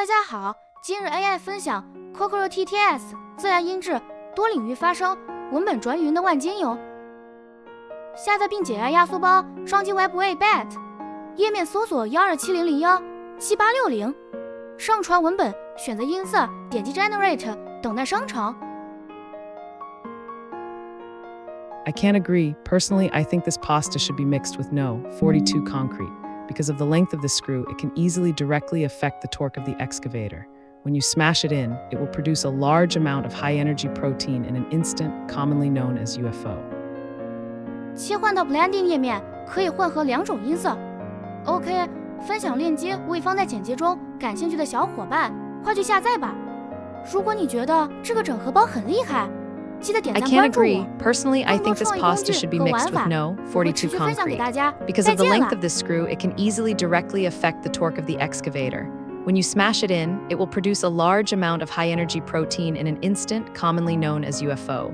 大家好，今日 AI 分享 KokoroTTS 自然音质多领域发声文本转语音的万金油。下载并解压压缩包，双击 Web Way Bet， 页面搜索12700178660，上传文本，选择音色，点击 Generate， 等待生成。I can't agree. Personally, I think this pasta should be mixed with no 42 concrete. Because of the length of the screw, it can easily directly affect the torque of the excavator. When you smash it in, it will produce a large amount of high-energy protein in an instant, commonly known as UFO. 切换到 Blending 页面，可以混合两种音色。OK， 分享链接未放在简介中，感兴趣的小伙伴快去下载吧。如果你觉得这个整合包很厉害，记得点赞关注我。 I can't agree. Personally, I think this pasta should be mixed with no 42 concrete. Because of the length of the screw, it can easily directly affect the torque of the excavator. When you smash it in, it will produce a large amount of high-energy protein in an instant, commonly known as UFO.